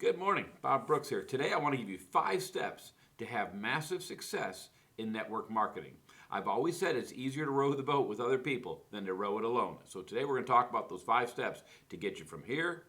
Good morning, Bob Brooks here. Today I want to give you 5 steps to have massive success in network marketing. I've always said it's easier to row the boat with other people than to row it alone. So today we're going to talk about those 5 steps to get you from here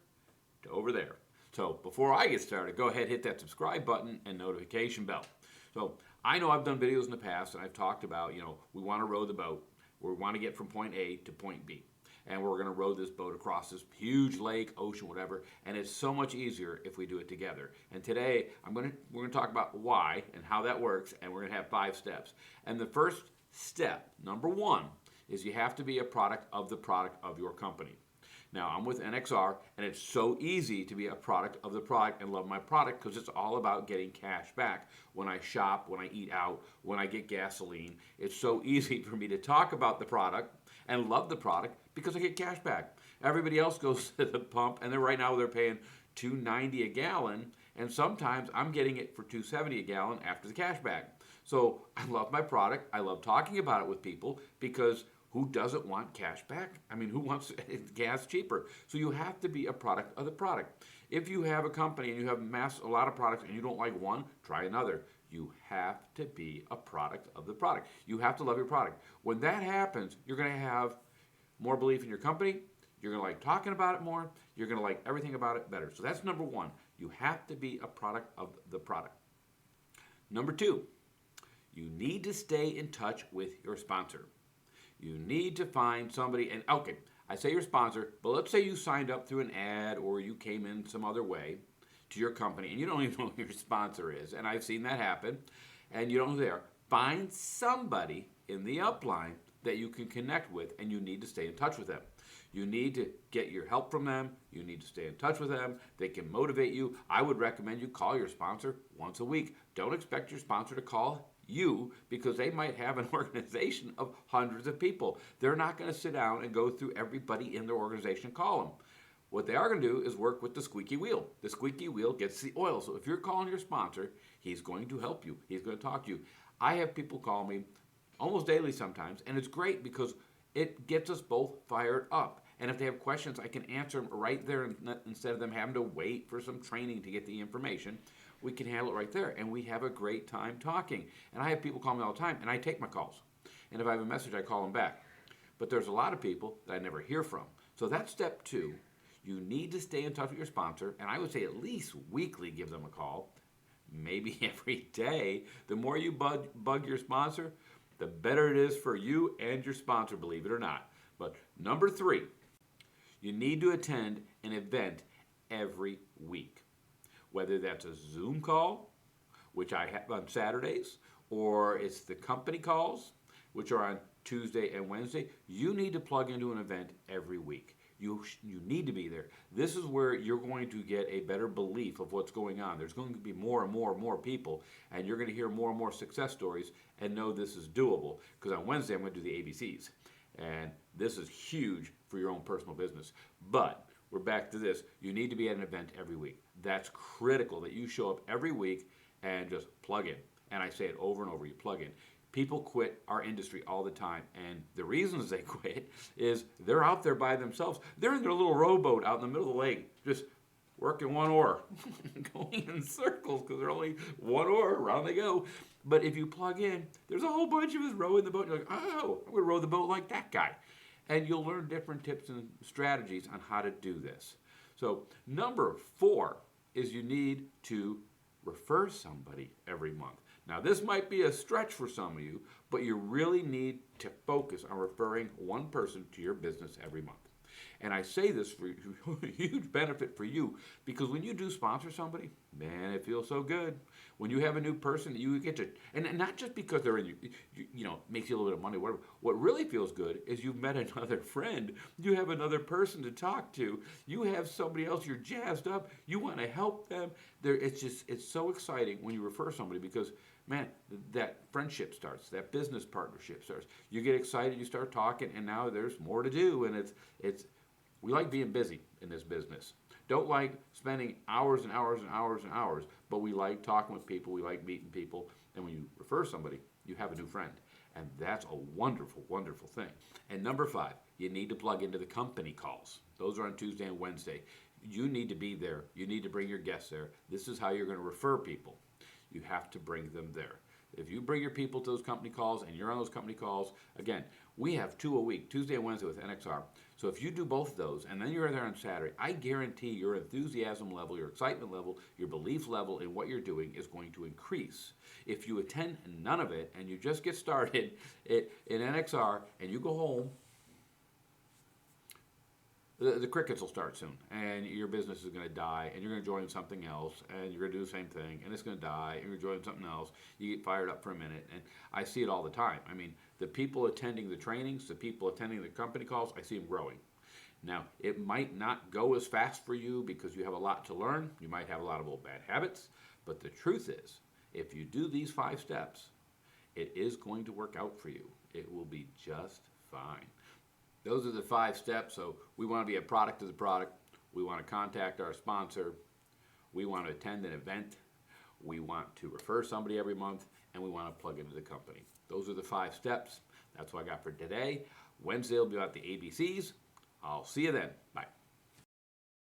to over there. So before I get started, go ahead, hit that subscribe button and notification bell. So I know I've done videos in the past and I've talked about, we want to row the boat. We want to get from point A to point B. And we're going to row this boat across this huge lake, ocean, whatever, and it's so much easier if we do it together. And today, we're going to talk about why and how that works, and we're going to have 5 steps. And the first step, number 1, is you have to be a product of your company. Now, I'm with NXR, and it's so easy to be a product of the product and love my product because it's all about getting cash back. When I shop, when I eat out, when I get gasoline, it's so easy for me to talk about the product and love the product because I get cash back. Everybody else goes to the pump, and right now they're paying $2.90 a gallon, and sometimes I'm getting it for $2.70 a gallon after the cash back. So I love my product. I love talking about it with people because who doesn't want cash back? I mean, who wants gas cheaper? So you have to be a product of the product. If you have a company and you have a lot of products and you don't like one, try another. You have to be a product of the product. You have to love your product. When that happens, you're going to have more belief in your company. You're going to like talking about it more. You're going to like everything about it better. So that's number 1. You have to be a product of the product. Number 2, you need to stay in touch with your sponsor. You need to find somebody, and okay, I say your sponsor, but let's say you signed up through an ad or you came in some other way to your company and you don't even know who your sponsor is, and I've seen that happen, and you don't know who they are. Find somebody in the upline that you can connect with, and you need to stay in touch with them. You need to get your help from them. You need to stay in touch with them. They can motivate you. I would recommend you call your sponsor once a week. Don't expect your sponsor to call you because they might have an organization of hundreds of people. They're not going to sit down and go through everybody in their organization and call them. What they are going to do is work with the squeaky wheel. The squeaky wheel gets the oil. So if you're calling your sponsor, he's going to help you. He's going to talk to you. I have people call me almost daily sometimes, and it's great because it gets us both fired up. And if they have questions, I can answer them right there instead of them having to wait for some training to get the information. We can handle it right there, and we have a great time talking. And I have people call me all the time, and I take my calls. And if I have a message, I call them back. But there's a lot of people that I never hear from. So that's step 2. You need to stay in touch with your sponsor, and I would say at least weekly give them a call, maybe every day. The more you bug your sponsor, the better it is for you and your sponsor, believe it or not. But number 3, you need to attend an event every week. Whether that's a Zoom call, which I have on Saturdays, or it's the company calls, which are on Tuesday and Wednesday, you need to plug into an event every week. You need to be there. This is where you're going to get a better belief of what's going on. There's going to be more and more and more people, and you're going to hear more and more success stories and know this is doable. Because on Wednesday, I'm going to do the ABCs. And this is huge for your own personal business. But we're back to this. You need to be at an event every week. That's critical that you show up every week and just plug in. And I say it over and over, you plug in. People quit our industry all the time, and the reasons they quit is they're out there by themselves. They're in their little rowboat out in the middle of the lake, just working one oar, going in circles because they're only one oar, around they go. But if you plug in, there's a whole bunch of us rowing the boat. You're like, oh, I'm going to row the boat like that guy. And you'll learn different tips and strategies on how to do this. So number 4 is you need to refer somebody every month. Now, this might be a stretch for some of you, but you really need to focus on referring one person to your business every month. And I say this for a huge benefit for you because when you do sponsor somebody, man, it feels so good. When you have a new person, you get to, and not just because they're in you, makes you a little bit of money, whatever. What really feels good is you've met another friend. You have another person to talk to. You have somebody else you're jazzed up. You want to help them. It's so exciting when you refer somebody because, man, that friendship starts, that business partnership starts. You get excited, you start talking, and now there's more to do, and we like being busy in this business. Don't like spending hours and hours and hours and hours, but we like talking with people, we like meeting people, and when you refer somebody, you have a new friend. And that's a wonderful, wonderful thing. And number 5, you need to plug into the company calls. Those are on Tuesday and Wednesday. You need to be there. You need to bring your guests there. This is how you're going to refer people. You have to bring them there. If you bring your people to those company calls and you're on those company calls, again, we have 2 a week, Tuesday and Wednesday with NXR. So if you do both of those and then you're there on Saturday, I guarantee your enthusiasm level, your excitement level, your belief level in what you're doing is going to increase. If you attend none of it and you just get started in NXR and you go home, the crickets will start soon, and your business is going to die, and you're going to join something else, and you're going to do the same thing, and it's going to die, and you're joining something else. You get fired up for a minute, and I see it all the time. I mean, the people attending the trainings, the people attending the company calls, I see them growing. Now, it might not go as fast for you because you have a lot to learn. You might have a lot of old bad habits, but the truth is, if you do these 5 steps, it is going to work out for you. It will be just fine. Those are the 5 steps. So we want to be a product of the product. We want to contact our sponsor. We want to attend an event. We want to refer somebody every month. And we want to plug into the company. Those are the 5 steps. That's what I got for today. Wednesday will be about the ABCs. I'll see you then. Bye.